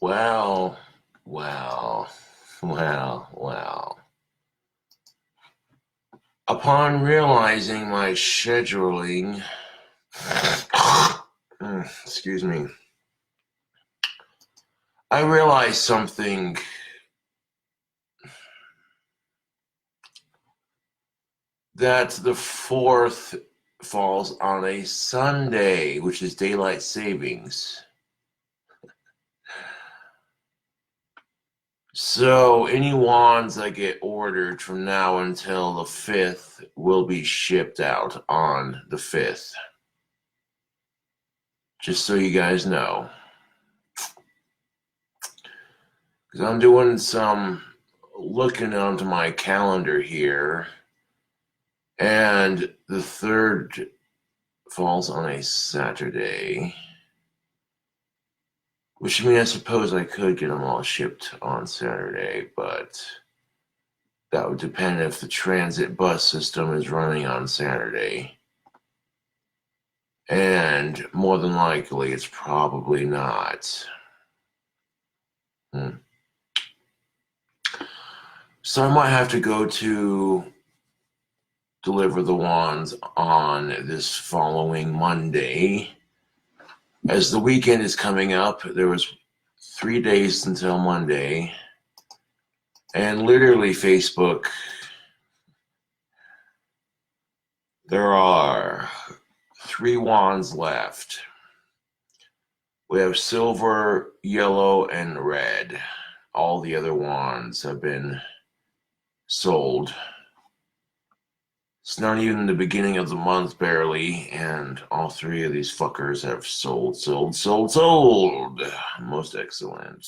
Well. Upon realizing my scheduling, excuse me, I realized something that the 4th falls on a Sunday, which is daylight savings. So any wands that get ordered from now until the 5th will be shipped out on the 5th. Just so you guys know. Because I'm doing some looking onto my calendar here. And the 3rd falls on a Saturday. Which means I suppose I could get them all shipped on Saturday, but that would depend if the transit bus system is running on Saturday. And more than likely, it's probably not. So I might have to go to deliver the wands on this following Monday. As the weekend is coming up, there was 3 days until Monday. And literally Facebook, there are 3 wands left. We have silver, yellow, and red. All the other wands have been sold. It's not even the beginning of the month, barely, and all 3 of these fuckers have sold. Most excellent.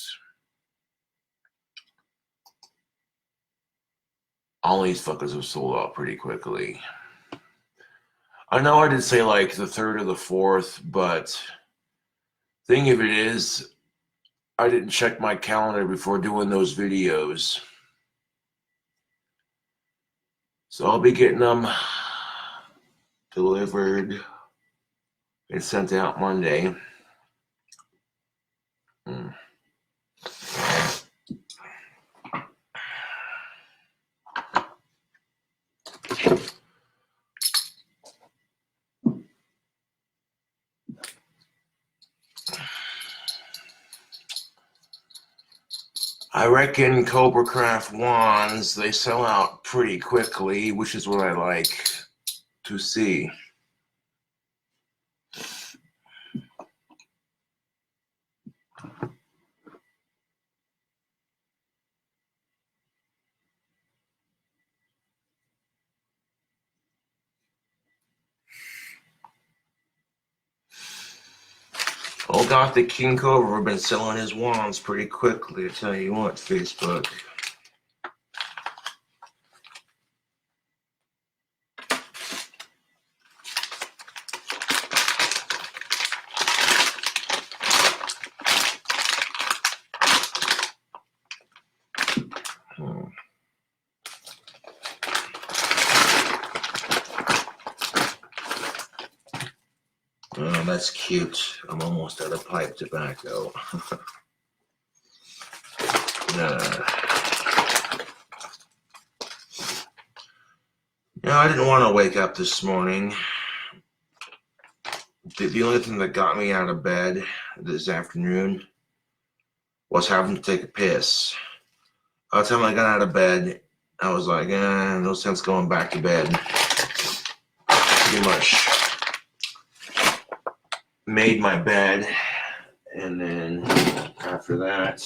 All these fuckers have sold out pretty quickly. I know I did say like the 3rd or the 4th, but thing of it is, I didn't check my calendar before doing those videos. So I'll be getting them delivered and sent out Monday. I reckon Cobra Craft wands, they sell out pretty quickly, which is what I like to see. Oh God, the King Cobra have been selling his wands pretty quickly, I tell you what, Facebook. Oh, that's cute. I'm almost out of pipe tobacco. I didn't want to wake up this morning. The only thing that got me out of bed this afternoon was having to take a piss. By the time I got out of bed, I was like, no sense going back to bed. Pretty much made my bed, and then after that,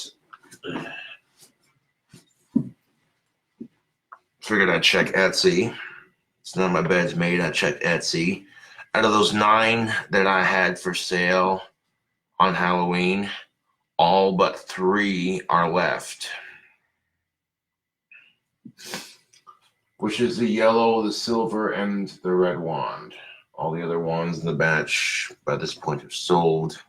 figured I'd check Etsy. So now my bed's made, I checked Etsy. Out of those 9 that I had for sale on Halloween, all but 3 are left. Which is the yellow, the silver, and the red wand. All the other wands in the batch by this point have sold.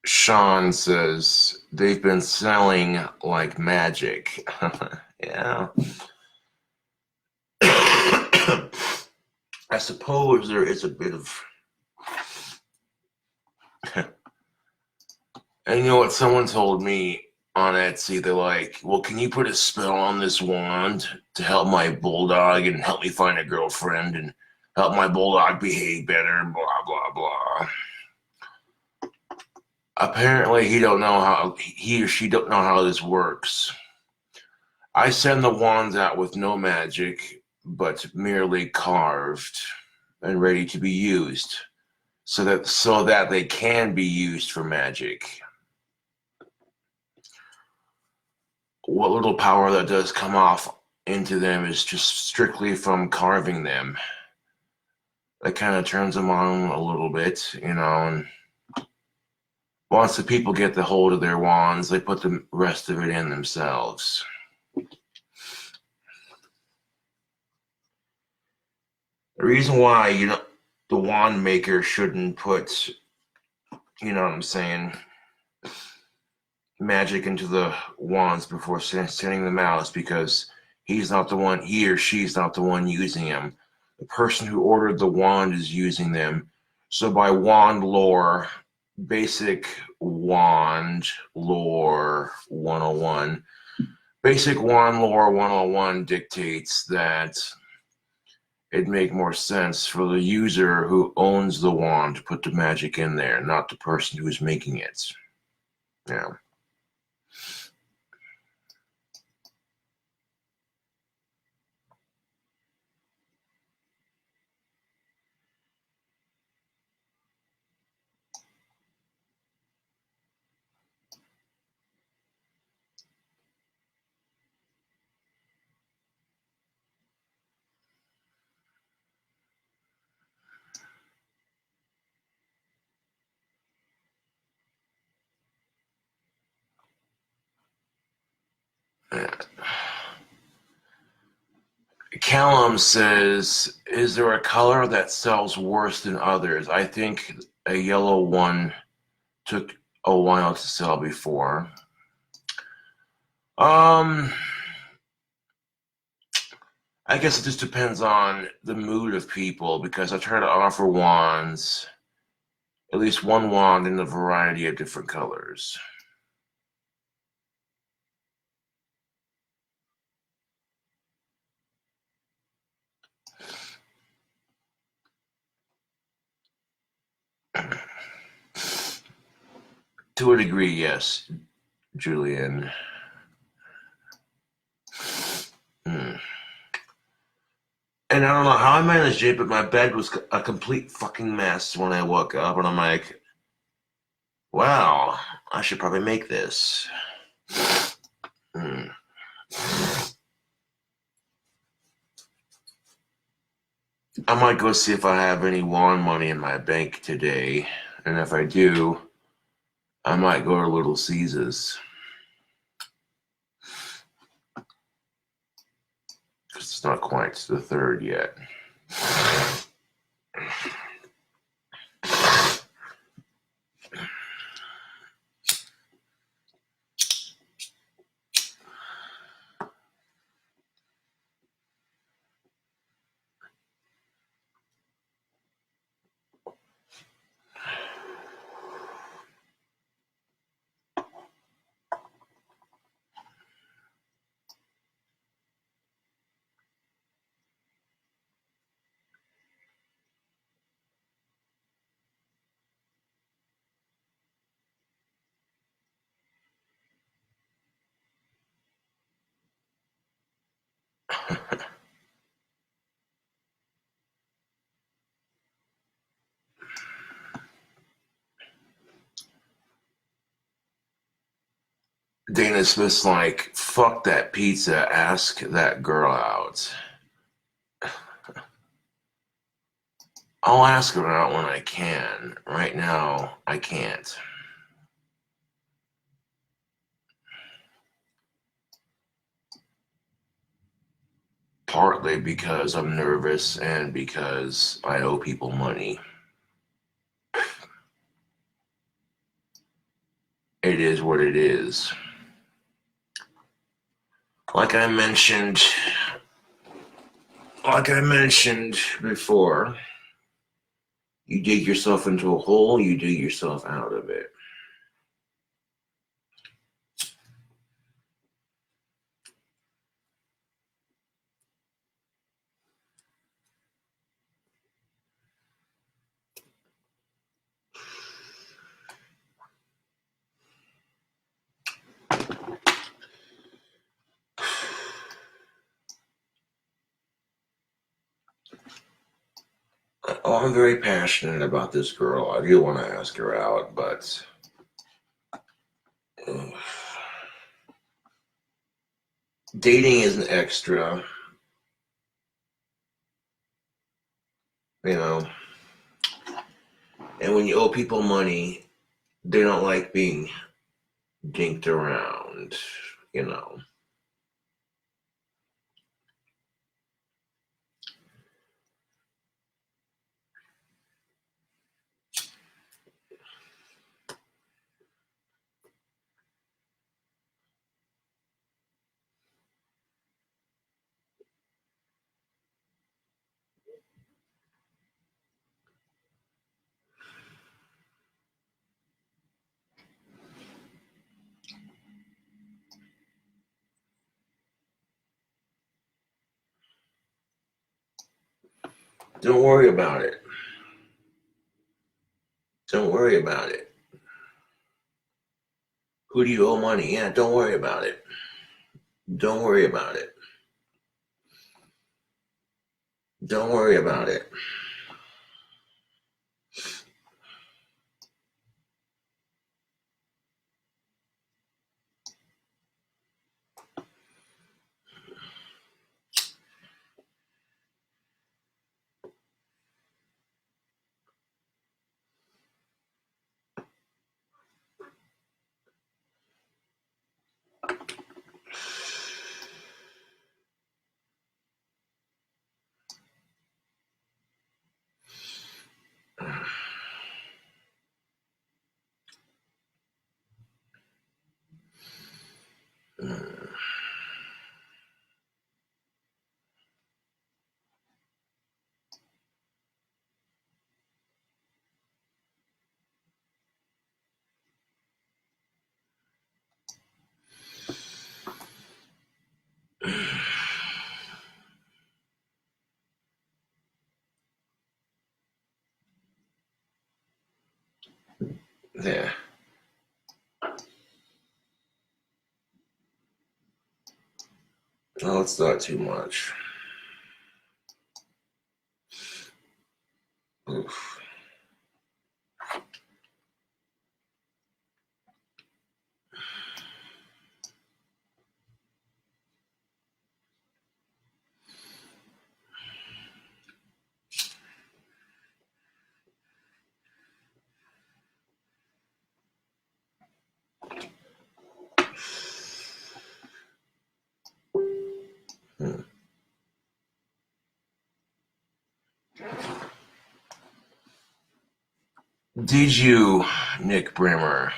Sean says they've been selling like magic. Yeah. I suppose there is a bit of... And you know what? Someone told me on Etsy, they're like, well, can you put a spell on this wand to help my bulldog and help me find a girlfriend and help my bulldog behave better, blah, blah, blah. Apparently, he or she don't know how this works. I send the wands out with no magic, but merely carved and ready to be used, so that they can be used for magic. What little power that does come off into them is just strictly from carving them. That kind of turns them on a little bit, and once the people get the hold of their wands, they put the rest of it in themselves. The reason why, the wand maker shouldn't put, what I'm saying, magic into the wands before sending them out is because he or she's not the one using them. The person who ordered the wand is using them. So by wand lore, basic wand lore 101, basic wand lore 101 dictates that it'd make more sense for the user who owns the wand to put the magic in there, not the person who's making it. Yeah. Callum says, is there a color that sells worse than others? I think a yellow one took a while to sell before. I guess it just depends on the mood of people, because I try to offer wands, at least one wand in a variety of different colors. To a degree, yes, Julian. And I don't know how I managed it, but my bed was a complete fucking mess when I woke up, and I'm like, wow, I should probably make this. I might go see if I have any wand money in my bank today, and if I do, I might go to Little Caesars. Because it's not quite the 3rd yet. Dana Smith's like, fuck that pizza, ask that girl out. I'll ask her out when I can. Right now, I can't. Partly because I'm nervous and because I owe people money. It is what it is. Like I mentioned like I mentioned before, you dig yourself into a hole, you dig yourself out of it. Oh, I'm very passionate about this girl. I do want to ask her out, but dating is an extra, you know. And when you owe people money, they don't like being dinked around, you know. Don't worry about it. Don't worry about it. Who do you owe money? Yeah, don't worry about it. Don't worry about it. Don't worry about it. Yeah. No, it's not too much. Oof. Hmm. Did you, Nick Brimmer?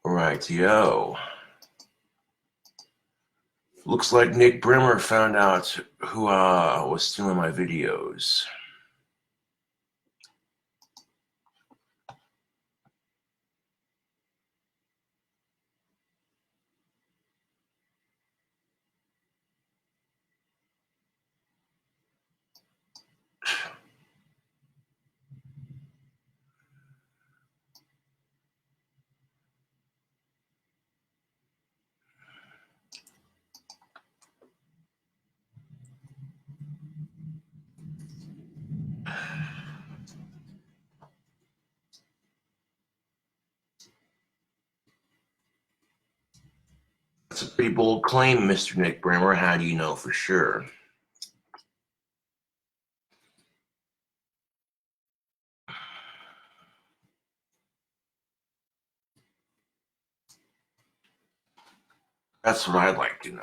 Right, yo. Looks like Nick Brimmer found out who was stealing my videos. That's a pretty bold claim, Mr. Nick Brimmer. How do you know for sure? That's what I'd like to know.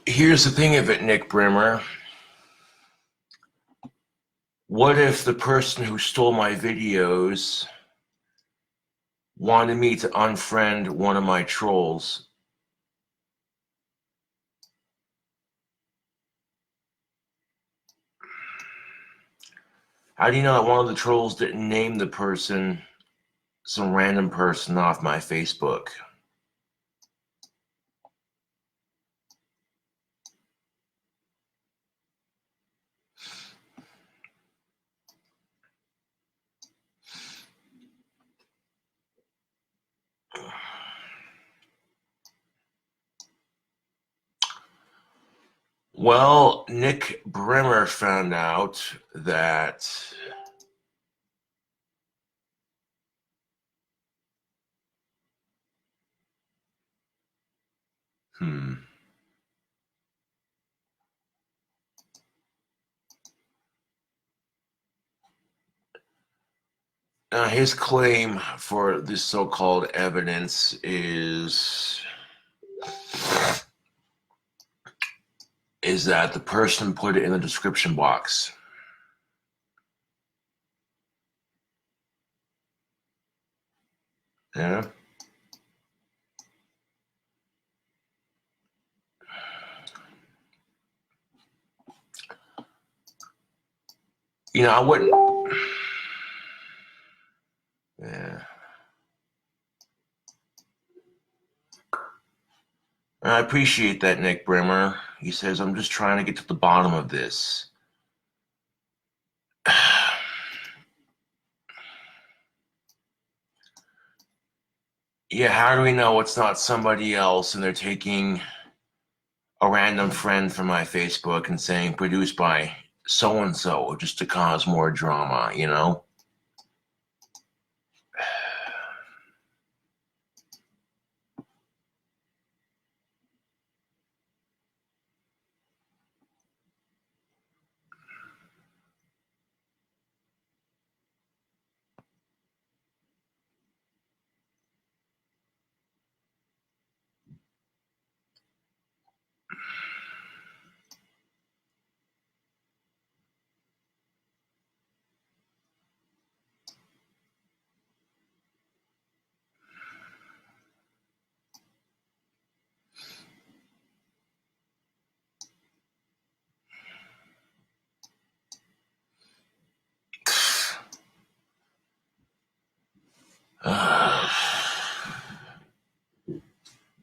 Here's the thing of it, Nick Brimmer. What if the person who stole my videos wanted me to unfriend one of my trolls? How do you know that one of the trolls didn't name the person, some random person off my Facebook? Well, Nick Brimmer found out that his claim for this so-called evidence is that the person put it in the description box. Yeah. You know, I wouldn't. Yeah. I appreciate that, Nick Brimmer. He says, I'm just trying to get to the bottom of this. Yeah, how do we know it's not somebody else and they're taking a random friend from my Facebook and saying produced by so-and-so just to cause more drama, you know?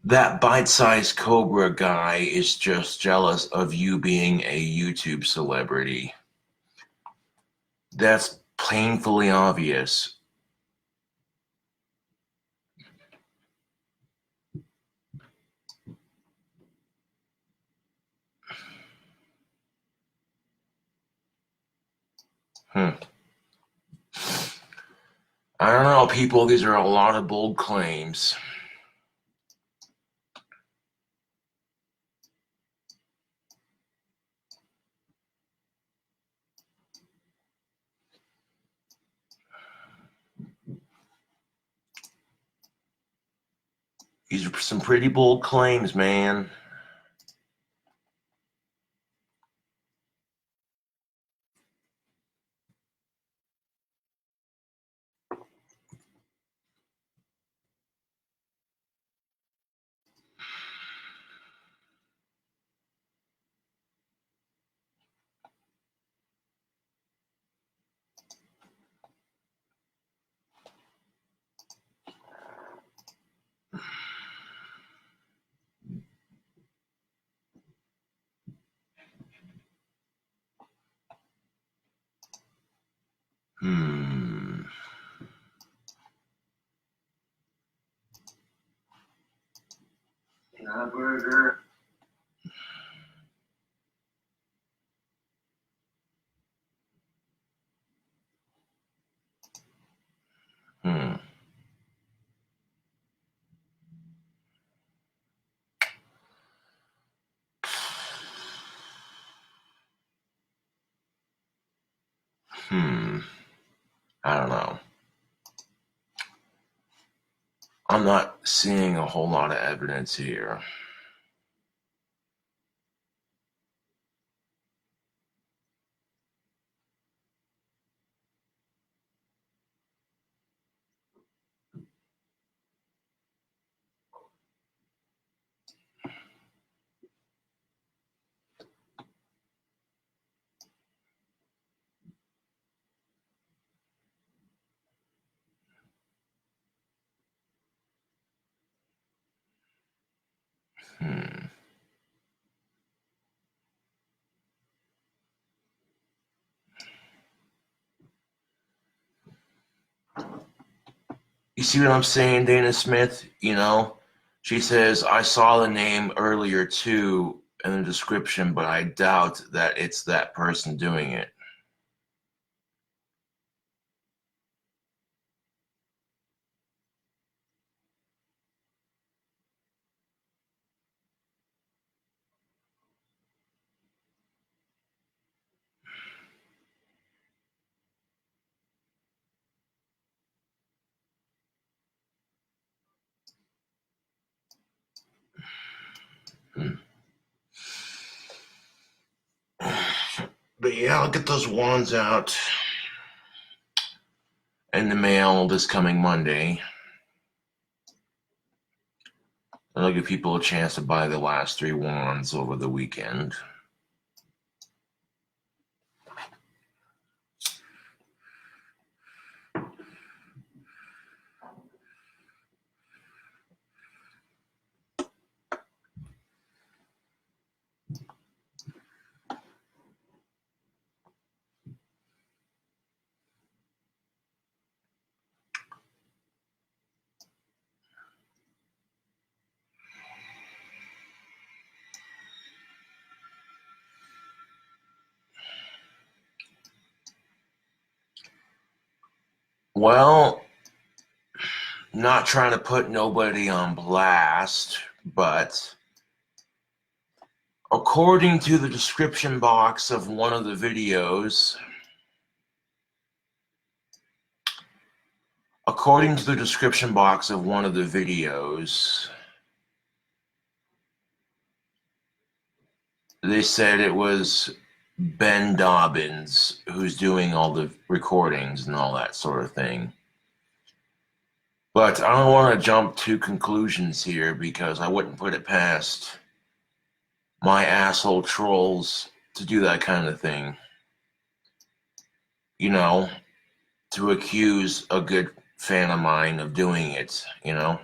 That bite-sized Cobra guy is just jealous of you being a YouTube celebrity. That's painfully obvious. I don't know, people. These are a lot of bold claims. These are some pretty bold claims, man. Burger. I don't know. I'm not seeing a whole lot of evidence here. You see what I'm saying, Dana Smith? You know, she says, I saw the name earlier too in the description, but I doubt that it's that person doing it. But yeah, I'll get those wands out in the mail this coming Monday. And I'll give people a chance to buy the last 3 wands over the weekend. Well, not trying to put nobody on blast, but according to the description box of one of the videos, they said it was Ben Dobbins who's doing all the recordings and all that sort of thing. But I don't want to jump to conclusions here because I wouldn't put it past my asshole trolls to do that kind of thing. You know, to accuse a good fan of mine of doing it, you know?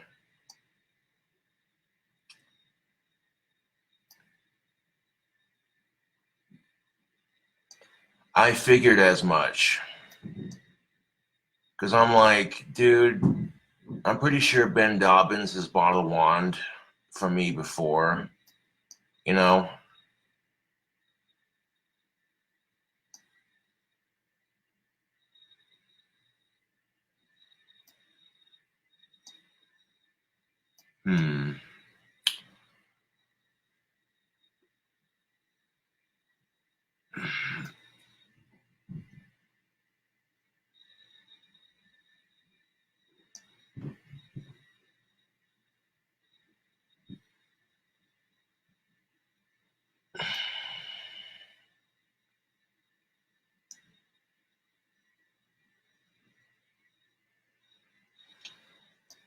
I figured as much. Because I'm like, dude, I'm pretty sure Ben Dobbins has bought a wand from me before, you know?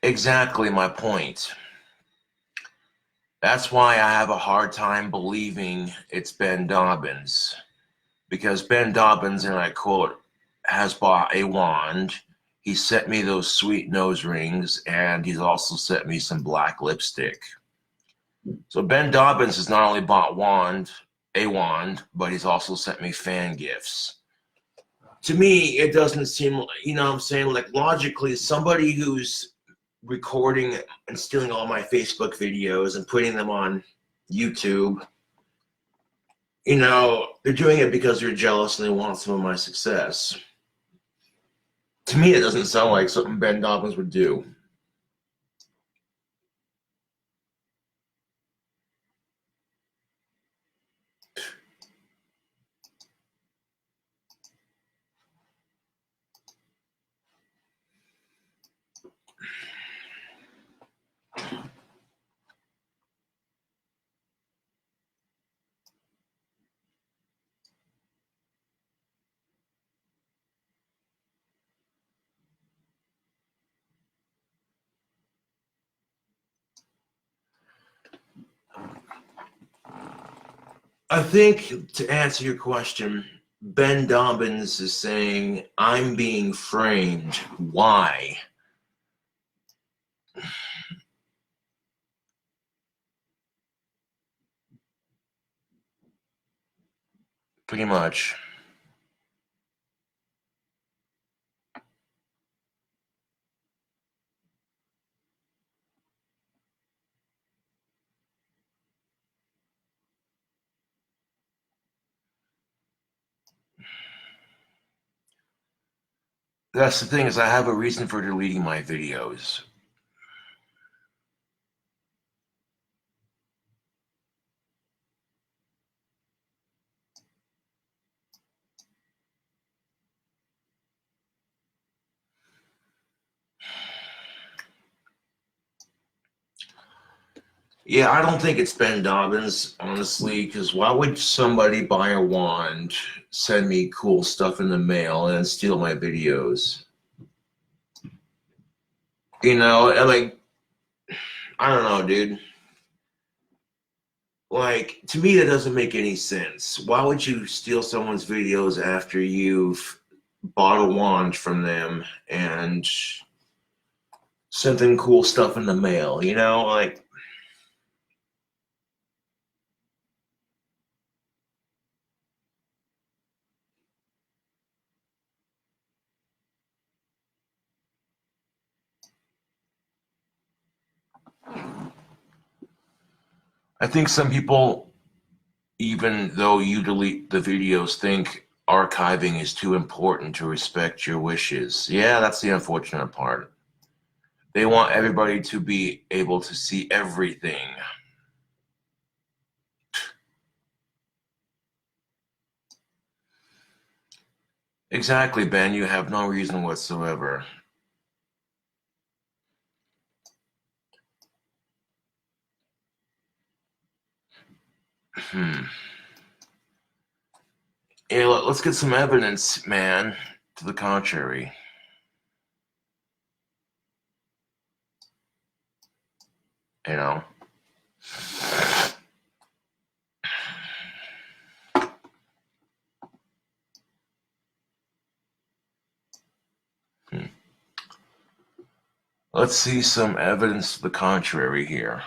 Exactly my point. That's why I have a hard time believing it's Ben Dobbins. Because Ben Dobbins, and I quote, has bought a wand. He sent me those sweet nose rings, and he's also sent me some black lipstick. So Ben Dobbins has not only bought a wand, but he's also sent me fan gifts. To me, it doesn't seem, you know what I'm saying, like logically, somebody who's recording and stealing all my Facebook videos and putting them on YouTube, you know, they're doing it because they're jealous and they want some of my success. To me, it doesn't sound like something Ben Dobbins would do. I think, to answer your question, Ben Dobbins is saying, I'm being framed. Why? Pretty much. That's the thing, is I have a reason for deleting my videos. Yeah, I don't think it's Ben Dobbins, honestly, because why would somebody buy a wand, send me cool stuff in the mail, and then steal my videos? You know, and like, I don't know, dude. Like, to me, that doesn't make any sense. Why would you steal someone's videos after you've bought a wand from them and sent them cool stuff in the mail? You know, like, I think some people, even though you delete the videos, think archiving is too important to respect your wishes. Yeah, that's the unfortunate part. They want everybody to be able to see everything. Exactly, Ben. You have no reason whatsoever. Hmm. Yeah, let's get some evidence, man, to the contrary. You know? Hmm. Let's see some evidence to the contrary here.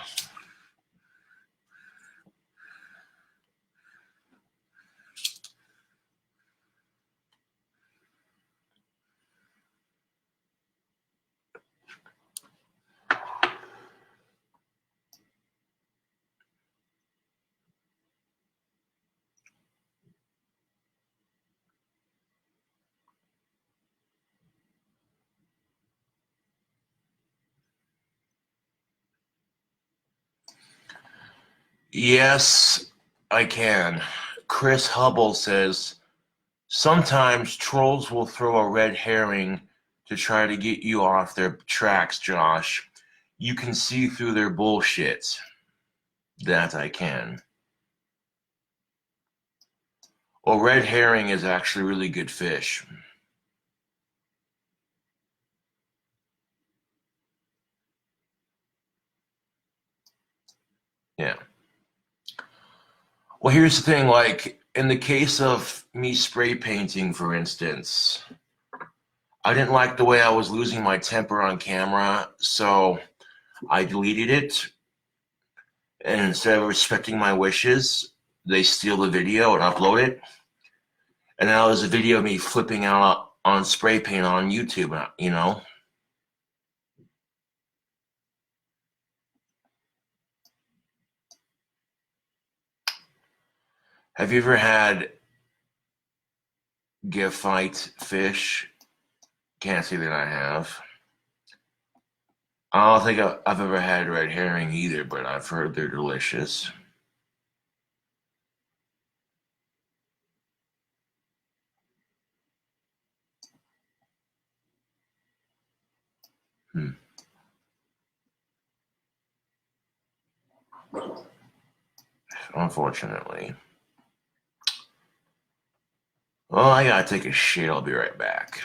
Yes, I can. Chris Hubble says, sometimes trolls will throw a red herring to try to get you off their tracks, Josh. You can see through their bullshit. That I can. Well, red herring is actually really good fish. Yeah. Well, here's the thing, like, in the case of me spray painting, for instance, I didn't like the way I was losing my temper on camera, so I deleted it. And instead of respecting my wishes, they steal the video and upload it. And now there's a video of me flipping out on spray paint on YouTube, you know? Have you ever had fight fish? Can't say that I have. I don't think I've ever had red herring either, but I've heard they're delicious. Hmm. Unfortunately. Well, I gotta take a shit. I'll be right back.